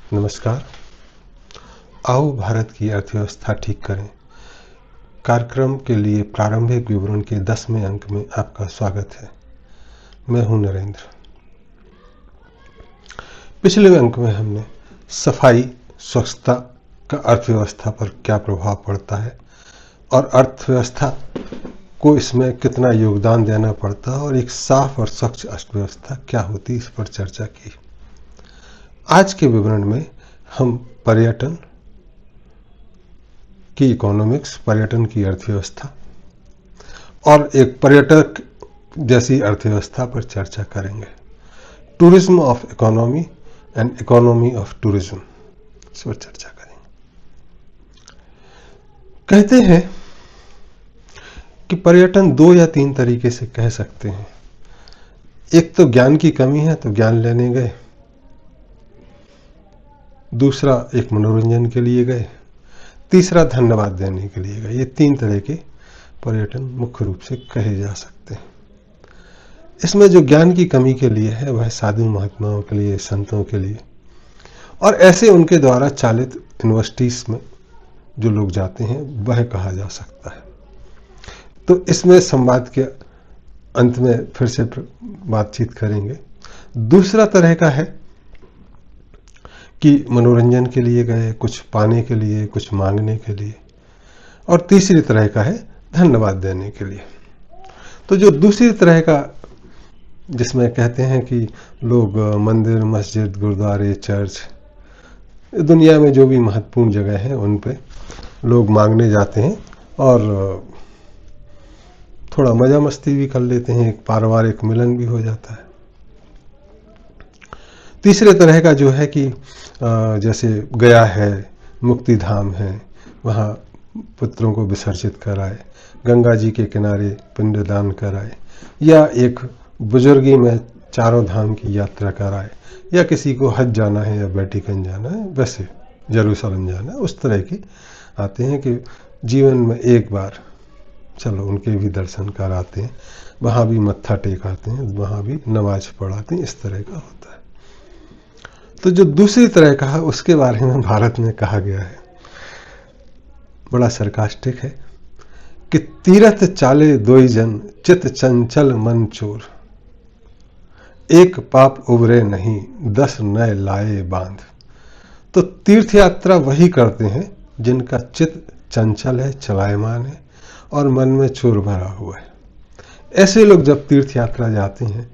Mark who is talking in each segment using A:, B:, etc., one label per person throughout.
A: नमस्कार। आओ भारत की अर्थव्यवस्था ठीक करें कार्यक्रम के लिए प्रारंभिक विवरण के 10वें अंक में आपका स्वागत है। मैं हूं नरेंद्र। पिछले अंक में हमने सफाई स्वच्छता का अर्थव्यवस्था पर क्या प्रभाव पड़ता है और अर्थव्यवस्था को इसमें कितना योगदान देना पड़ता है और एक साफ और स्वच्छ अर्थव्यवस्था क्या होती है, इस पर चर्चा की। आज के विवरण में हम पर्यटन की इकोनॉमिक्स, पर्यटन की अर्थव्यवस्था और एक पर्यटक जैसी अर्थव्यवस्था पर चर्चा करेंगे। Tourism of economy and economy of tourism, इस पर चर्चा करेंगे। कहते हैं कि पर्यटन 2 या 3 तरीके से कह सकते हैं। एक तो ज्ञान की कमी है तो ज्ञान लेने गए, दूसरा एक मनोरंजन के लिए गए, तीसरा धन्यवाद देने के लिए गए। ये 3 तरह के पर्यटन मुख्य रूप से कहे जा सकते हैं। इसमें जो ज्ञान की कमी के लिए है वह साधु महात्माओं के लिए, संतों के लिए और ऐसे उनके द्वारा चालित यूनिवर्सिटीज में जो लोग जाते हैं वह कहा जा सकता है। तो इसमें संवाद के अंत में फिर से बातचीत करेंगे। दूसरा तरह का है कि मनोरंजन के लिए गए, कुछ पाने के लिए, कुछ मांगने के लिए, और तीसरी तरह का है धन्यवाद देने के लिए। तो जो दूसरी तरह का, जिसमें कहते हैं कि लोग मंदिर, मस्जिद, गुरुद्वारे, चर्च, दुनिया में जो भी महत्वपूर्ण जगह है उन पे लोग मांगने जाते हैं और थोड़ा मजा मस्ती भी कर लेते हैं, एक पारिवारिक मिलन भी हो जाता है। तीसरे तरह का जो है कि जैसे गया है, मुक्ति धाम है, वहाँ पुत्रों को विसर्जित कराए, गंगा जी के किनारे पिंडदान कराए, या एक बुजुर्गी में चारों धाम की यात्रा कराए, या किसी को हज जाना है या वेटिकन जाना है, वैसे जेरूसलम जाना है, उस तरह के आते हैं कि जीवन में एक बार चलो उनके भी दर्शन कराते हैं, वहाँ भी मत्था टेकाते हैं, वहाँ भी नमाज पढ़ाते हैं। इस तरह का होता है। तो जो दूसरी तरह का है उसके बारे में भारत में कहा गया है, बड़ा सरकास्टिक है कि तीरथ चाले दोई जन, चित चंचल मन चोर, एक पाप उबरे नहीं, 10 नए लाए बांध। तो तीर्थ यात्रा वही करते हैं जिनका चित चंचल है, चलायमान है और मन में चोर भरा हुआ है। ऐसे लोग जब तीर्थ यात्रा जाते हैं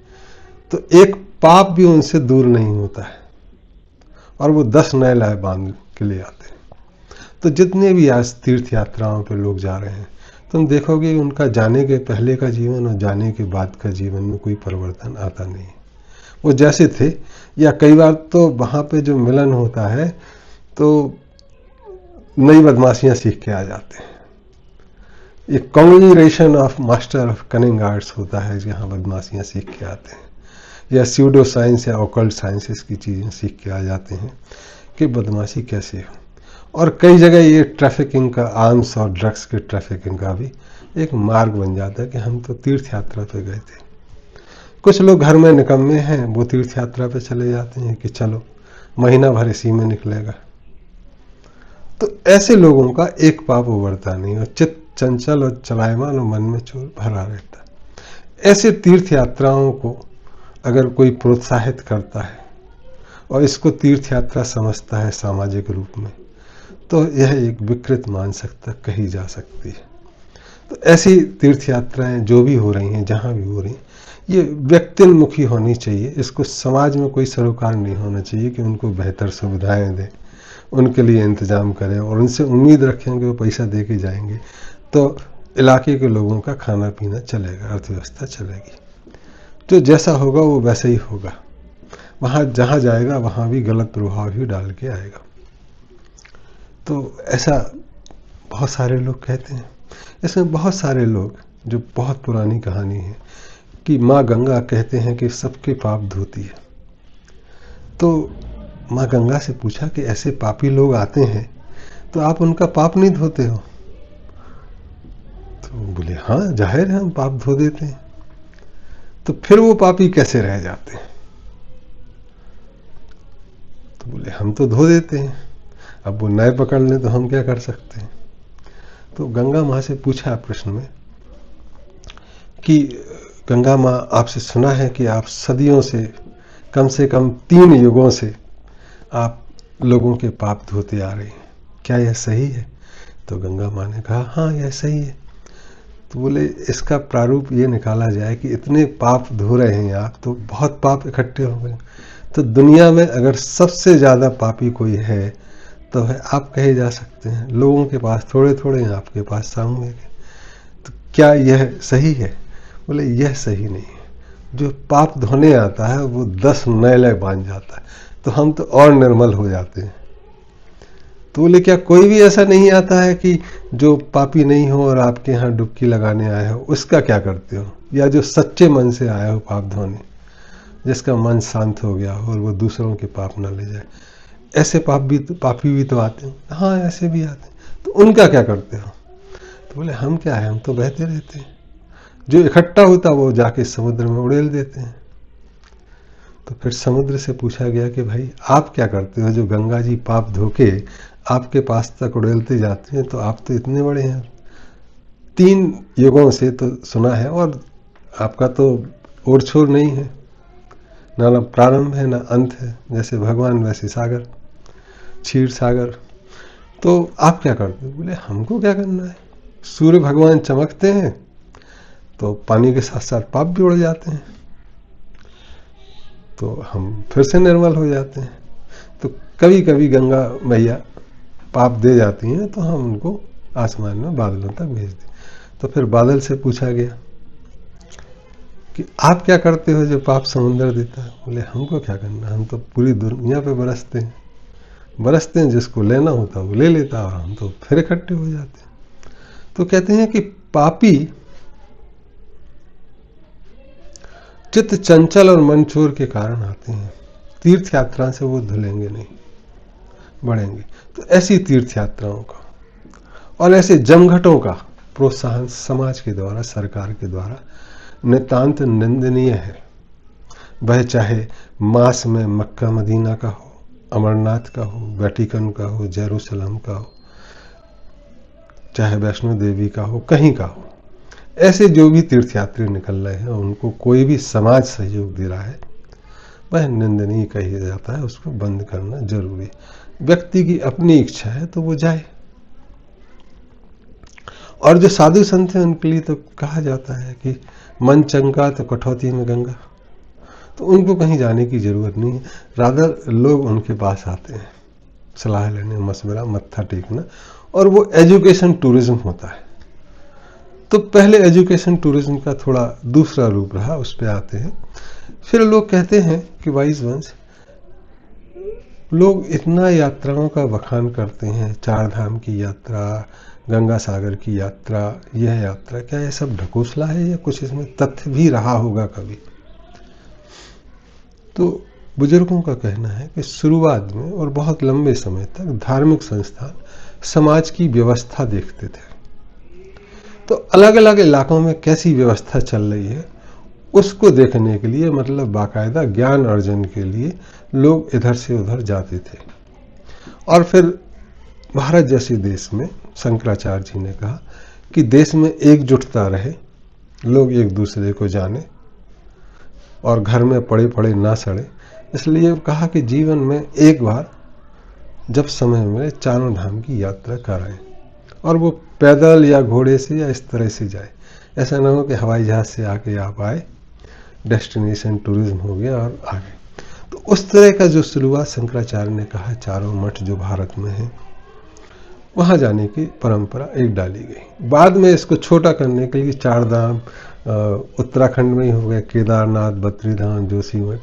A: तो एक पाप भी उनसे दूर नहीं होता है और वो 10 नए लाए बांध के लिए आते हैं। तो जितने भी आज तीर्थ यात्राओं पे लोग जा रहे हैं, तुम देखोगे उनका जाने के पहले का जीवन और जाने के बाद का जीवन में कोई परिवर्तन आता नहीं है। वो जैसे थे, या कई बार तो वहाँ पे जो मिलन होता है तो नई बदमाशियाँ सीख के आ जाते हैं। एक congregation of master of cunning arts होता है जहाँ बदमाशियाँ सीख के आते हैं, या स्यूडो साइंस या ऑकल्ट साइंसेस की चीज़ें सीख के आ जाते हैं कि बदमाशी कैसे हो। और कई जगह ये ट्रैफिकिंग का, आर्म्स और ड्रग्स के ट्रैफिकिंग का भी एक मार्ग बन जाता है कि हम तो तीर्थ यात्रा पे गए थे। कुछ लोग घर में निकम्मे हैं, वो तीर्थ यात्रा पे चले जाते हैं कि चलो महीना भर इसी में निकलेगा। तो ऐसे लोगों का एक पाप उबरता नहीं और चित्त चंचल और चलायमान और मन में चोर भरा रहता है। ऐसे तीर्थ यात्राओं को अगर कोई प्रोत्साहित करता है और इसको तीर्थ यात्रा समझता है सामाजिक रूप में, तो यह एक विकृत मानसिकता कही जा सकती है। तो ऐसी तीर्थ यात्राएं जो भी हो रही हैं, जहाँ भी हो रही हैं, ये व्यक्तिन्मुखी होनी चाहिए। इसको समाज में कोई सरोकार नहीं होना चाहिए कि उनको बेहतर सुविधाएं दें, उनके लिए इंतजाम करें और उनसे उम्मीद रखें कि वो पैसा दे के जाएंगे तो इलाके के लोगों का खाना पीना चलेगा, अर्थव्यवस्था चलेगी। जो जैसा होगा वो वैसे ही होगा, वहाँ जहाँ जाएगा वहाँ भी गलत प्रभाव ही डाल के आएगा। तो ऐसा बहुत सारे लोग कहते हैं। इसमें बहुत सारे लोग, जो बहुत पुरानी कहानी है कि माँ गंगा कहते हैं कि सबके पाप धोती है। तो माँ गंगा से पूछा कि ऐसे पापी लोग आते हैं तो आप उनका पाप नहीं धोते हो? तो बोले हाँ, जाहिर है हम पाप धो देते हैं। तो फिर वो पापी कैसे रह जाते हैं? तो बोले हम तो धो देते हैं, अब वो नए पकड़ लें तो हम क्या कर सकते हैं। तो गंगा माँ से पूछा प्रश्न में कि गंगा माँ, आपसे सुना है कि आप सदियों से कम 3 युगों से आप लोगों के पाप धोते आ रहे हैं, क्या यह सही है? तो गंगा माँ ने कहा हाँ यह सही है। तो बोले इसका प्रारूप ये निकाला जाए कि इतने पाप धो रहे हैं आप, तो बहुत पाप इकट्ठे हो गए, तो दुनिया में अगर सबसे ज़्यादा पापी कोई है तो है आप कहे जा सकते हैं। लोगों के पास थोड़े थोड़े हैं, आपके पास सामूहिक है, तो क्या यह सही है? बोले यह सही नहीं है। जो पाप धोने आता है वो 10 नैले बांध जाता है, तो हम तो और निर्मल हो जाते हैं। तो बोले क्या कोई भी ऐसा नहीं आता है कि जो पापी नहीं हो और आपके यहाँ डुबकी लगाने आए हो, उसका क्या करते हो? या जो सच्चे मन से आया हो पाप धोने, जिसका मन शांत हो गया हो और वो दूसरों के पाप ना ले जाए, ऐसे पापी भी तो आते हैं। हाँ ऐसे भी आते हैं, तो उनका क्या करते हो? तो बोले हम क्या है, हम तो बहते रहते हैं, जो इकट्ठा होता वो जाके समुद्र में उड़ेल देते हैं। तो फिर समुद्र से पूछा गया कि भाई आप क्या करते हो, जो गंगा जी पाप धोके आपके पास तक उड़ेलते जाते हैं, तो आप तो इतने बड़े हैं, 3 युगों से तो सुना है, और आपका तो ओर छोर नहीं है, ना प्रारंभ है ना अंत है, जैसे भगवान वैसे सागर, क्षीर सागर। तो आप क्या करते हो? बोले हमको क्या करना है, सूर्य भगवान चमकते हैं तो पानी के साथ साथ पाप भी उड़ जाते हैं, तो हम फिर से निर्मल हो जाते हैं। तो कभी कभी गंगा मैया पाप दे जाती हैं तो हम उनको आसमान में बादलों तक भेज दें। तो फिर बादल से पूछा गया कि आप क्या करते हो जो पाप समुद्र देता है? बोले हमको क्या करना, हम तो पूरी दुनिया पे बरसते हैं, जिसको लेना होता वो ले लेता, और हम तो फिर इकट्ठे हो जाते हैं। तो कहते हैं कि पापी चित्त चंचल और मन चोर के कारण आते हैं, तीर्थ यात्रा से वो धुलेंगे नहीं, बढ़ेंगे। तो ऐसी तीर्थ यात्राओं का और ऐसे जमघटों का प्रोत्साहन समाज के द्वारा, सरकार के द्वारा नितांत निंदनीय है। वह चाहे मास में मक्का मदीना का हो, अमरनाथ का हो, वेटिकन का हो, जेरूसलम का हो, चाहे वैष्णो देवी का हो, कहीं का हो, ऐसे जो भी तीर्थयात्री निकल रहे हैं उनको कोई भी समाज सहयोग दे रहा है, वह निंदनीय कहा जाता है, उसको बंद करना जरूरी। व्यक्ति की अपनी इच्छा है तो वो जाए, और जो साधु संत हैं उनके लिए तो कहा जाता है कि मन चंगा तो कठौती में गंगा, तो उनको कहीं जाने की जरूरत नहीं है। रादर लोग उनके पास आते हैं सलाह लेने, मशवरा, मत्था टेकना, और वो एजुकेशन टूरिज्म होता है। तो पहले एजुकेशन टूरिज्म का थोड़ा दूसरा रूप रहा, उस पर आते हैं। फिर लोग कहते हैं कि वाइस वंश, लोग इतना यात्राओं का बखान करते हैं, 4 धाम की यात्रा, गंगा सागर की यात्रा, यह यात्रा, क्या ये सब ढकोसला है या कुछ इसमें तथ्य भी रहा होगा कभी? तो बुजुर्गों का कहना है कि शुरुआत में और बहुत लंबे समय तक धार्मिक संस्थान समाज की व्यवस्था देखते थे। तो अलग अलग इलाकों में कैसी व्यवस्था चल रही है उसको देखने के लिए, मतलब बाकायदा ज्ञान अर्जन के लिए लोग इधर से उधर जाते थे। और फिर भारत जैसे देश में शंकराचार्य जी ने कहा कि देश में एकजुटता रहे, लोग एक दूसरे को जाने और घर में पड़े पड़े ना सड़े, इसलिए कहा कि जीवन में एक बार जब समय मिले 4 धाम की यात्रा कराएं, और वो पैदल या घोड़े से या इस तरह से जाए। ऐसा ना हो कि हवाई जहाज से आके आप आए, डेस्टिनेशन टूरिज्म हो गया और आ गए। तो उस तरह का जो शुरुआत शंकराचार्य ने कहा, 4 मठ जो भारत में है वहाँ जाने की परंपरा एक डाली गई। बाद में इसको छोटा करने के लिए 4 धाम उत्तराखंड में ही हो गए, केदारनाथ, बद्रीधाम, जोशीमठ,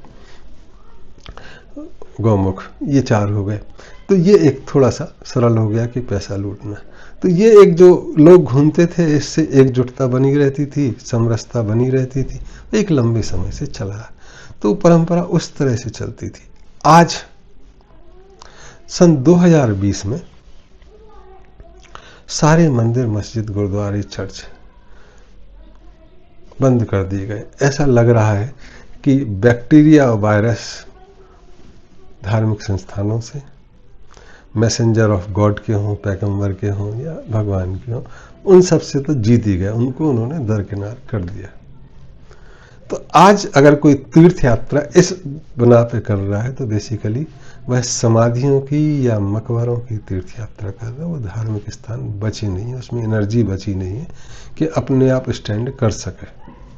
A: गौमुख, ये 4 हो गए। तो ये एक थोड़ा सा सरल हो गया कि पैसा लूटना। तो ये एक जो लोग घूमते थे, इससे एकजुटता बनी रहती थी, समरसता बनी रहती थी, एक लंबे समय से चला है। तो परंपरा उस तरह से चलती थी। आज सन 2020 में सारे मंदिर, मस्जिद, गुरुद्वारे, चर्च बंद कर दिए गए। ऐसा लग रहा है कि बैक्टीरिया और वायरस धार्मिक संस्थानों से, मैसेंजर ऑफ गॉड के हों, पैगंबर के हों या भगवान के हों, उन सब से तो जीत ही गए, उनको उन्होंने दरकिनार कर दिया। तो आज अगर कोई तीर्थ यात्रा इस बना पे कर रहा है तो बेसिकली वह समाधियों की या मकबरों की तीर्थ यात्रा कर रहा है। वो धार्मिक स्थान बची नहीं है, उसमें एनर्जी बची नहीं है कि अपने आप स्टैंड कर सके,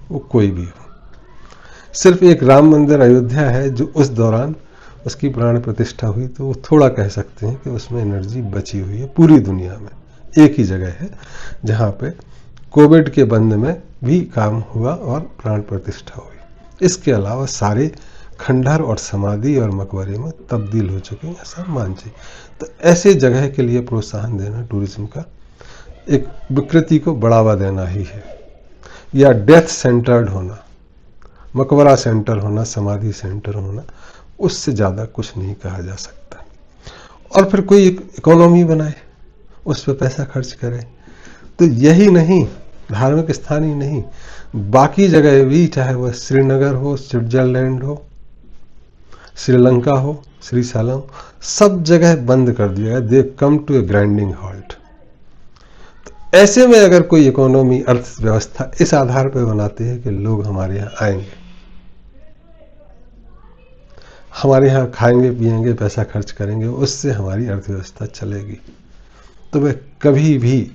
A: वो कोई भी हो। सिर्फ एक राम मंदिर अयोध्या है जो उस दौरान उसकी प्राण प्रतिष्ठा हुई, तो वो थोड़ा कह सकते हैं कि उसमें एनर्जी बची हुई है। पूरी दुनिया में एक ही जगह है जहाँ पे कोविड के बंद में भी काम हुआ और प्राण प्रतिष्ठा हुई। इसके अलावा सारे खंडहर और समाधि और मकबरे में तब्दील हो चुके हैं, ऐसा मान चाहिए। तो ऐसे जगह के लिए प्रोत्साहन देना टूरिज्म का एक विकृति को बढ़ावा देना ही है, या डेथ सेंटर्ड होना, मकबरा सेंटर होना, समाधि सेंटर होना, उससे ज़्यादा कुछ नहीं कहा जा सकता। और फिर कोई इकोनॉमी बनाए, उस पर पैसा खर्च करे, तो यही नहीं, धार्मिक स्थान ही नहीं, बाकी जगह भी, चाहे वह श्रीनगर हो, स्विट्जरलैंड हो, श्रीलंका हो, श्रीशालम, सब जगह बंद कर दिया है। They come to a grinding halt. तो ऐसे में अगर कोई इकोनॉमी, अर्थव्यवस्था इस आधार पर बनाते हैं कि लोग हमारे यहाँ आएंगे, हमारे यहाँ खाएंगे पिएंगे, पैसा खर्च करेंगे, उससे हमारी अर्थव्यवस्था चलेगी, तो वह कभी भी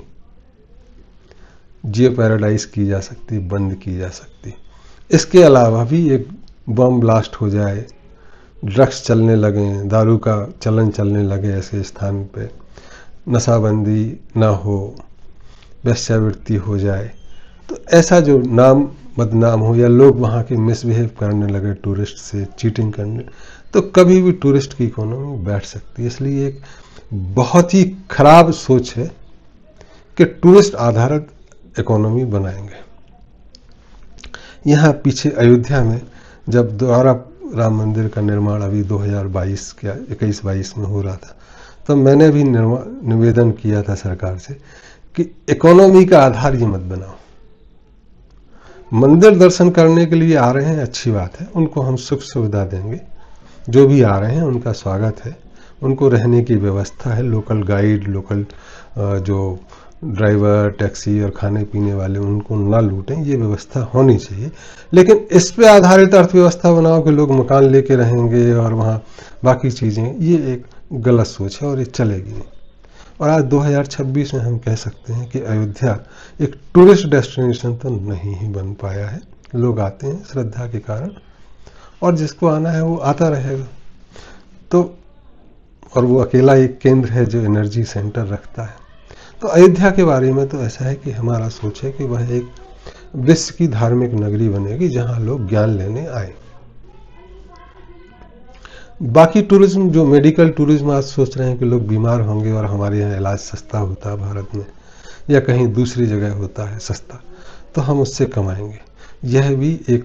A: जियो पैराडाइज की जा सकती, बंद की जा सकती। इसके अलावा भी एक बम ब्लास्ट हो जाए, ड्रग्स चलने लगे, दारू का चलन चलने लगे ऐसे स्थान पे, नशाबंदी ना हो, वेश्यावृत्ति हो जाए, तो ऐसा जो नाम बदनाम हो, या लोग वहाँ के मिसबिहेव करने लगे टूरिस्ट से, चीटिंग करने, तो कभी भी टूरिस्ट की इकोनॉमी बैठ सकती है। इसलिए एक बहुत ही खराब सोच है कि टूरिस्ट आधारित इकोनॉमी बनाएंगे। यहाँ पीछे अयोध्या में जब दोबारा राम मंदिर का निर्माण अभी 2022 या 21-22 में हो रहा था, तो मैंने भी निवेदन किया था सरकार से कि इकोनॉमी का आधार ये मत बनाओ। मंदिर दर्शन करने के लिए आ रहे हैं, अच्छी बात है, उनको हम सुख सुविधा देंगे, जो भी आ रहे हैं उनका स्वागत है, उनको रहने की व्यवस्था है, लोकल गाइड, लोकल जो ड्राइवर, टैक्सी और खाने पीने वाले, उनको ना लूटें, ये व्यवस्था होनी चाहिए। लेकिन इस पे आधारित अर्थव्यवस्था बनाओ कि लोग मकान लेके रहेंगे और वहाँ बाकी चीज़ें, ये एक गलत सोच है और ये चलेगी नहीं। और आज 2026 में हम कह सकते हैं कि अयोध्या एक टूरिस्ट डेस्टिनेशन तो नहीं ही बन पाया है। लोग आते हैं श्रद्धा के कारण, और जिसको आना है वो आता रहेगा। तो और वो अकेला एक केंद्र है जो एनर्जी सेंटर रखता है। तो अयोध्या के बारे में तो ऐसा है कि हमारा सोच है कि वह एक विश्व की धार्मिक नगरी बनेगी जहां लोग ज्ञान लेने आए। बाकी टूरिज्म, जो मेडिकल टूरिज्म आज सोच रहे हैं कि लोग बीमार होंगे और हमारे यहाँ इलाज सस्ता होता है भारत में, या कहीं दूसरी जगह होता है सस्ता, तो हम उससे कमाएंगे। यह भी एक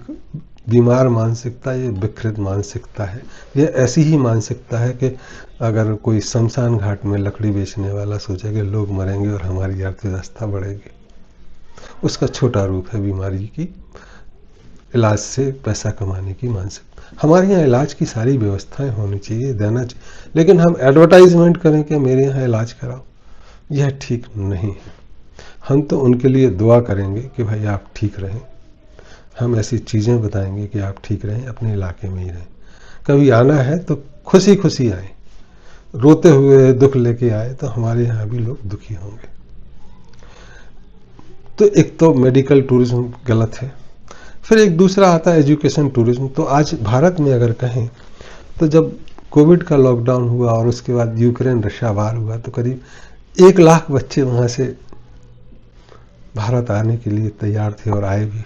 A: बीमार मानसिकता, ये विकृत मानसिकता है। यह ऐसी ही मानसिकता है कि अगर कोई शमशान घाट में लकड़ी बेचने वाला सोचे कि लोग मरेंगे और हमारी अर्थव्यवस्था बढ़ेगी, उसका छोटा रूप है बीमारी की, इलाज से पैसा कमाने की मानसिकता। हमारे यहाँ इलाज की सारी व्यवस्थाएं होनी चाहिए, देना चाहिए, लेकिन हम एडवर्टाइजमेंट करें कि मेरे यहाँ इलाज कराओ, यह ठीक नहीं है। हम तो उनके लिए दुआ करेंगे कि भाई आप ठीक रहें, हम ऐसी चीज़ें बताएंगे कि आप ठीक रहें, अपने इलाके में ही रहें। कभी आना है तो खुशी खुशी आए, रोते हुए दुख लेके आए तो हमारे यहाँ भी लोग दुखी होंगे। तो एक तो मेडिकल टूरिज्म गलत है, फिर एक दूसरा आता है एजुकेशन टूरिज्म। तो आज भारत में अगर कहें तो जब कोविड का लॉकडाउन हुआ और उसके बाद यूक्रेन रशिया वार हुआ, तो करीब 1 लाख बच्चे वहाँ से भारत आने के लिए तैयार थे और आए भी।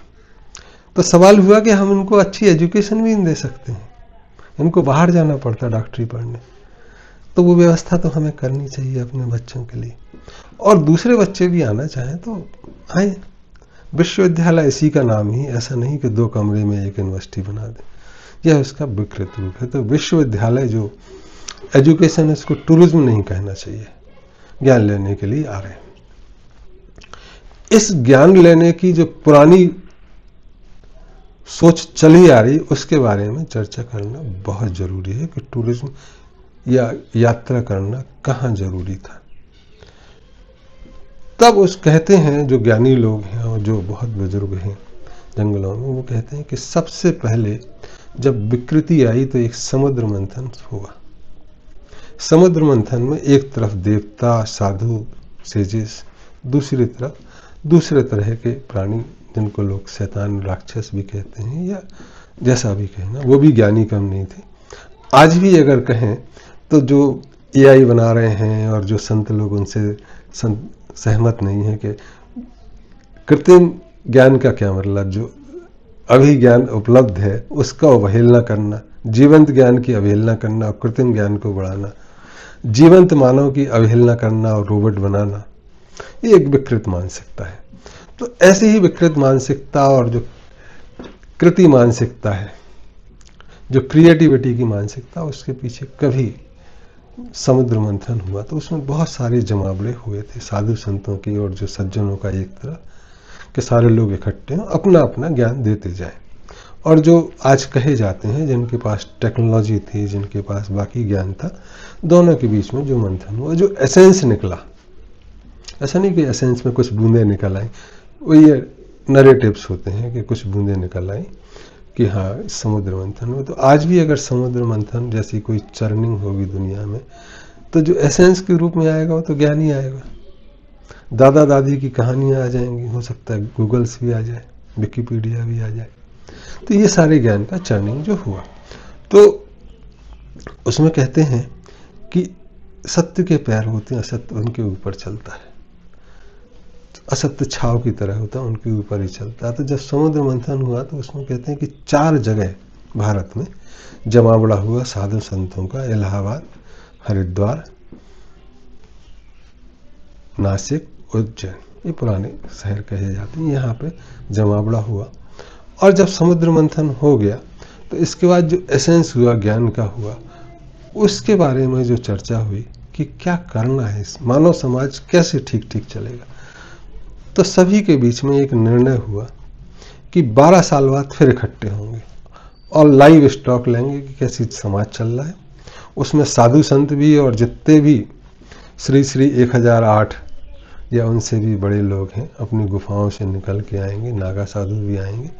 A: तो सवाल हुआ कि हम इनको अच्छी एजुकेशन भी दे सकते हैं, इनको बाहर जाना पड़ता डॉक्टरी पढ़ने, तो वो व्यवस्था तो हमें करनी चाहिए अपने बच्चों के लिए। और दूसरे बच्चे भी आना चाहें तो आए। विश्वविद्यालय इसी का नाम ही, ऐसा नहीं कि 2 कमरे में एक यूनिवर्सिटी बना दे, यह उसका विकृत रूप है। तो विश्वविद्यालय जो एजुकेशन है, इसको टूरिज्म नहीं कहना चाहिए, ज्ञान लेने के लिए आ रहे हैं। इस ज्ञान लेने की जो पुरानी सोच चली आ रही, उसके बारे में चर्चा करना बहुत ज़रूरी है कि टूरिज्म या यात्रा करना कहाँ ज़रूरी था। तब उस कहते हैं जो ज्ञानी लोग हैं और जो बहुत बुजुर्ग हैं जंगलों में, वो कहते हैं कि सबसे पहले जब विकृति आई तो एक समुद्र मंथन हुआ। समुद्र मंथन में एक तरफ देवता, साधु, सेजिस, दूसरी तरफ दूसरे तरह के प्राणी जिनको लोग शैतान, राक्षस भी कहते हैं या जैसा भी कहना, वो भी ज्ञानी कम नहीं थे। आज भी अगर कहें तो जो एआई बना रहे हैं और जो संत लोग उनसे सहमत नहीं है कि कृत्रिम ज्ञान का क्या मतलब, जो अभी ज्ञान उपलब्ध है उसका अवहेलना करना, जीवंत ज्ञान की अवहेलना करना और कृत्रिम ज्ञान को बढ़ाना, जीवंत मानव की अवहेलना करना और रोबोट बनाना, ये एक विकृत मानसिकता है। तो ऐसी ही विकृत मानसिकता और जो कृति मानसिकता है, जो क्रिएटिविटी की मानसिकता, उसके पीछे कभी समुद्र मंथन हुआ तो उसमें बहुत सारे जमावड़े हुए थे साधु संतों की और जो सज्जनों का, एक तरह के सारे लोग इकट्ठे हों, अपना अपना ज्ञान देते जाएं। और जो आज कहे जाते हैं जिनके पास टेक्नोलॉजी थी, जिनके पास बाकी ज्ञान था, दोनों के बीच में जो मंथन हुआ, जो एसेंस निकला, ऐसा नहीं कि एसेंस में कुछ बूंदें निकल आई, वो ये नरेटिव्स होते हैं कि कुछ बूंदें निकल आई कि हाँ समुद्र मंथन हुआ। तो आज भी अगर समुद्र मंथन जैसी कोई चर्निंग होगी दुनिया में, तो जो एसेंस के रूप में आएगा वो तो ज्ञान ही आएगा। दादा दादी की कहानियाँ आ जाएंगी, हो सकता है गूगल्स भी आ जाए, विकिपीडिया भी आ जाए। तो ये सारे ज्ञान का चर्निंग जो हुआ, तो उसमें कहते हैं कि सत्य के पैर होते हैं, असत्य उनके ऊपर चलता है, असत्य छाव की तरह होता है, उनके ऊपर ही चलता है। तो जब समुद्र मंथन हुआ तो उसमें कहते हैं कि 4 जगह भारत में जमावड़ा हुआ साधु संतों का, इलाहाबाद, हरिद्वार, नासिक, उज्जैन, ये पुराने शहर कहे जाते हैं, यहाँ पे जमावड़ा हुआ। और जब समुद्र मंथन हो गया तो इसके बाद जो एसेंस हुआ, ज्ञान का हुआ, उसके बारे में जो चर्चा हुई कि क्या करना है, इस मानव समाज कैसे ठीक ठीक चलेगा। तो सभी के बीच में एक निर्णय हुआ कि 12 साल बाद फिर इकट्ठे होंगे और लाइव स्टॉक लेंगे कि कैसी समाज चल रहा है। उसमें साधु संत भी और जितने भी श्री श्री 1008 या उनसे भी बड़े लोग हैं अपनी गुफाओं से निकल के आएंगे, नागा साधु भी आएंगे,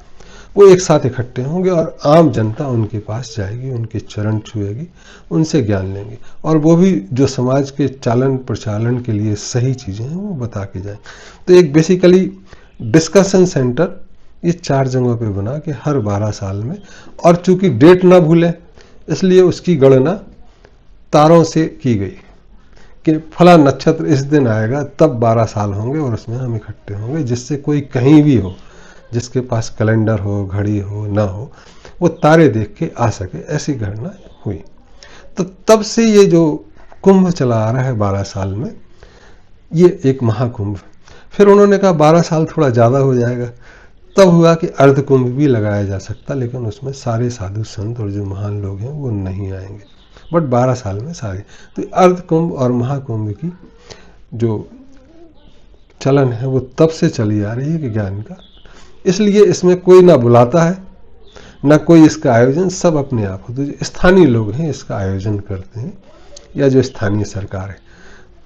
A: वो एक साथ इकट्ठे होंगे और आम जनता उनके पास जाएगी, उनके चरण छुएगी, उनसे ज्ञान लेंगे और वो भी जो समाज के चालन प्रचालन के लिए सही चीज़ें हैं वो बता के जाए। तो एक बेसिकली डिस्कशन सेंटर ये 4 जगहों पे बना कि हर 12 साल में, और चूंकि डेट ना भूलें इसलिए उसकी गणना तारों से की गई कि फला नक्षत्र इस दिन आएगा तब 12 साल होंगे और उसमें हम इकट्ठे होंगे, जिससे कोई कहीं भी हो, जिसके पास कैलेंडर हो, घड़ी हो, ना हो, वो तारे देख के आ सके, ऐसी घटना हुई। तो तब से ये जो कुंभ चला आ रहा है 12 साल में, ये एक महाकुंभ। फिर उन्होंने कहा 12 साल थोड़ा ज़्यादा हो जाएगा, तब हुआ कि अर्ध कुंभ भी लगाया जा सकता, लेकिन उसमें सारे साधु संत और जो महान लोग हैं वो नहीं आएंगे, बट 12 साल में सारे। तो अर्ध कुंभ और महाकुंभ की जो चलन है वो तब से चली आ रही है कि ज्ञान का, इसलिए इसमें कोई ना बुलाता है ना कोई इसका आयोजन, सब अपने आप होते हैं। जो स्थानीय लोग हैं इसका आयोजन करते हैं या जो स्थानीय सरकार है,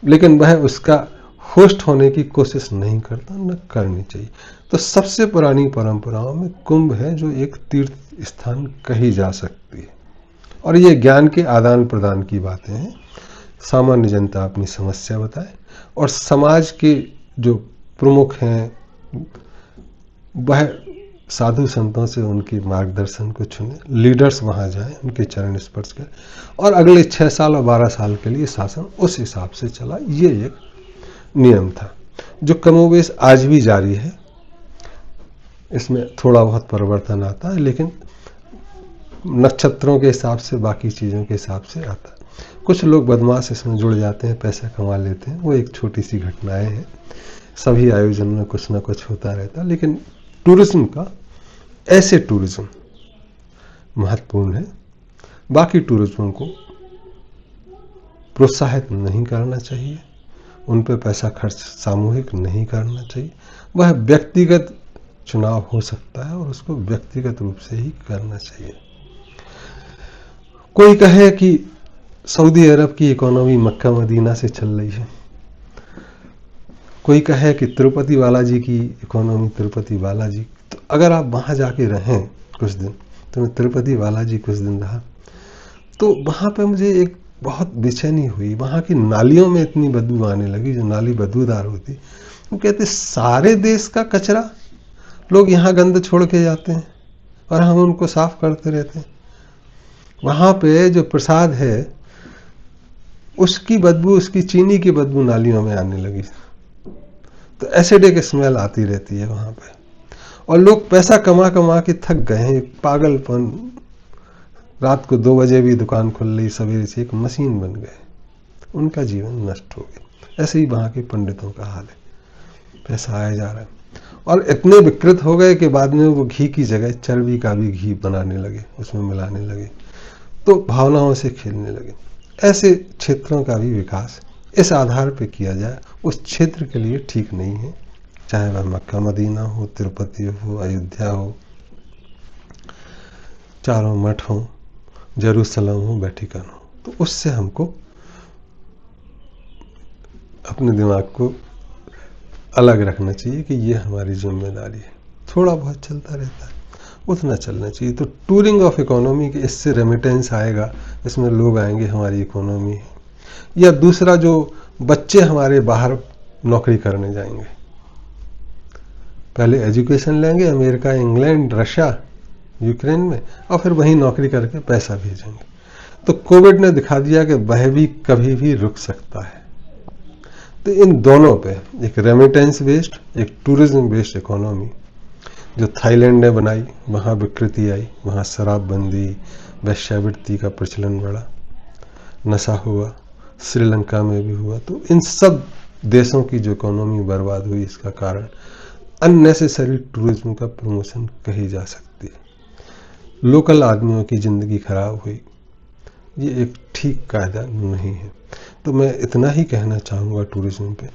A: लेकिन वह उसका होस्ट होने की कोशिश नहीं करता, न करनी चाहिए। तो सबसे पुरानी परंपराओं में कुंभ है जो एक तीर्थ स्थान कही जा सकती है, और ये ज्ञान के आदान प्रदान की बातें हैं। सामान्य जनता अपनी समस्या बताए और समाज के जो प्रमुख हैं वह साधु संतों से उनके मार्गदर्शन को चुने, लीडर्स वहाँ जाएं, उनके चरण स्पर्श करें, और अगले 6 साल और 12 साल के लिए शासन उस हिसाब से चला। ये एक नियम था जो कमोबेश आज भी जारी है। इसमें थोड़ा बहुत परिवर्तन आता है, लेकिन नक्षत्रों के हिसाब से, बाकी चीज़ों के हिसाब से आता है। कुछ लोग बदमाश इसमें जुड़ जाते हैं, पैसा कमा लेते हैं, वो एक छोटी सी घटनाएं हैं। सभी आयोजन में कुछ ना कुछ होता रहता है, लेकिन टूरिज्म का, ऐसे टूरिज्म महत्वपूर्ण है। बाकी टूरिज्म को प्रोत्साहित नहीं करना चाहिए, उन पर पैसा खर्च सामूहिक नहीं करना चाहिए। वह व्यक्तिगत चुनाव हो सकता है और उसको व्यक्तिगत रूप से ही करना चाहिए। कोई कहे कि सऊदी अरब की इकोनॉमी मक्का मदीना से चल रही है, कोई कहे कि तिरुपति बालाजी की इकोनॉमी तिरुपति बालाजी। तो अगर आप वहां जाके रहें कुछ दिन, तो मैं तिरुपति बालाजी कुछ दिन रहा, तो वहां पे मुझे एक बहुत बेचैनी हुई। वहां की नालियों में इतनी बदबू आने लगी, जो नाली बदबूदार होती। वो कहते सारे देश का कचरा लोग यहाँ गंद छोड़ के जाते हैं और हम उनको साफ करते रहते हैं। वहां पे जो प्रसाद है उसकी बदबू, उसकी चीनी की बदबू नालियों में आने लगी। तो एसिडिक स्मेल आती रहती है वहां पे, और लोग पैसा कमा कमा के थक गए हैं। पागलपन, रात को 2 बजे भी दुकान खुल रही, सवेरे से एक मशीन बन गए, उनका जीवन नष्ट हो गया। ऐसे ही वहां के पंडितों का हाल है, पैसा आया जा रहा है, और इतने विकृत हो गए कि बाद में वो घी की जगह चर्बी का भी घी बनाने लगे, उसमें मिलाने लगे, तो भावनाओं से खेलने लगे। ऐसे क्षेत्रों का भी विकास इस आधार पर किया जाए उस क्षेत्र के लिए ठीक नहीं है, चाहे वह मक्का मदीना हो, तिरुपति हो, अयोध्या हो, चारों मठ हो, जेरूसलम हो, वेटिकन हो। तो उससे हमको अपने दिमाग को अलग रखना चाहिए कि ये हमारी जिम्मेदारी है। थोड़ा बहुत चलता रहता है, उतना चलना चाहिए। तो टूरिंग ऑफ इकोनॉमी के इससे रेमिटेंस आएगा, इसमें लोग आएंगे, हमारी इकोनॉमी है। या दूसरा, जो बच्चे हमारे बाहर नौकरी करने जाएंगे, पहले एजुकेशन लेंगे अमेरिका, इंग्लैंड, रशिया, यूक्रेन में, और फिर वहीं नौकरी करके पैसा भेजेंगे। तो कोविड ने दिखा दिया कि वह भी कभी भी रुक सकता है। तो इन दोनों पे, एक रेमिटेंस बेस्ड, एक टूरिज्म बेस्ड इकोनॉमी जो थाईलैंड ने बनाई, वहाँ विकृति आई, वहाँ शराबबंदी, वेश्यावृत्ति का प्रचलन बढ़ा, नशा हुआ, श्रीलंका में भी हुआ। तो इन सब देशों की जो इकोनॉमी बर्बाद हुई, इसका कारण अननेसेसरी टूरिज्म का प्रमोशन कही जा सकती है। लोकल आदमियों की जिंदगी खराब हुई, ये एक ठीक कायदा नहीं है। तो मैं इतना ही कहना चाहूँगा टूरिज्म पे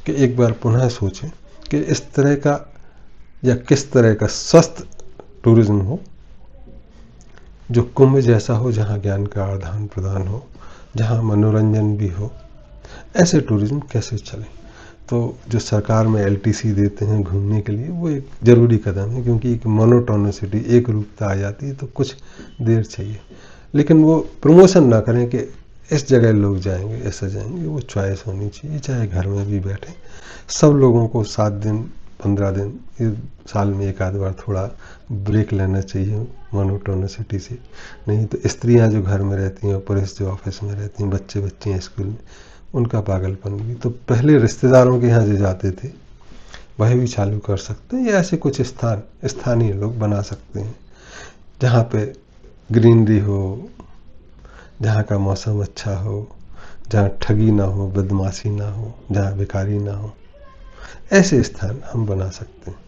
A: कि एक बार पुनः सोचें कि इस तरह का या किस तरह का स्वस्थ टूरिज्म हो, जो कुंभ जैसा हो, जहाँ ज्ञान का आदान प्रदान हो, जहाँ मनोरंजन भी हो। ऐसे टूरिज्म कैसे चले? तो जो सरकार में LTC देते हैं घूमने के लिए, वो एक ज़रूरी कदम है, क्योंकि एक मोनोटोनिसिटी, एक रूपता आ जाती है, तो कुछ देर चाहिए। लेकिन वो प्रमोशन ना करें कि इस जगह लोग जाएंगे, ऐसा जाएंगे। वो चॉइस होनी चाहिए, चाहे घर में भी बैठे। सब लोगों को 7 दिन, 15 दिन, साल में एक आध बार थोड़ा ब्रेक लेना चाहिए मोनोटोनिसिटी से। नहीं तो स्त्रियां जो घर में रहती हैं, पुरुष जो ऑफिस में रहती हैं, बच्चे बच्चियाँ स्कूल में, उनका पागलपन भी। तो पहले रिश्तेदारों के यहाँ जो जाते थे, वह भी चालू कर सकते हैं, या ऐसे कुछ स्थानीय लोग बना सकते हैं जहाँ पे ग्रीनरी हो, जहाँ का मौसम अच्छा हो, जहाँ ठगी ना हो, बदमाशी ना हो, जहाँ भिखारी ना हो। ऐसे स्थान हम बना सकते हैं।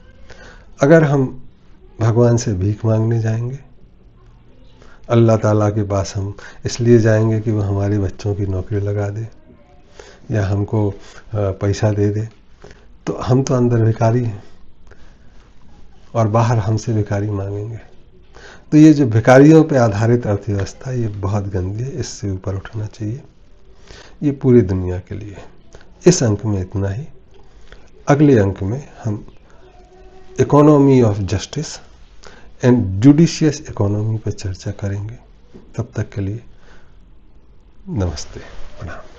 A: अगर हम भगवान से भीख मांगने जाएंगे, अल्लाह ताला के पास हम इसलिए जाएंगे कि वो हमारे बच्चों की नौकरी लगा दे या हमको पैसा दे दे, तो हम तो अंदर भिखारी हैं और बाहर हमसे भिखारी मांगेंगे। तो ये जो भिखारियों पे आधारित अर्थव्यवस्था, ये बहुत गंदी है, इससे ऊपर उठना चाहिए। ये पूरी दुनिया के लिए है। इस अंक में इतना ही। अगले अंक में हम economy of justice and judicious economy पर चर्चा करेंगे। तब तक के लिए नमस्ते, प्रणाम।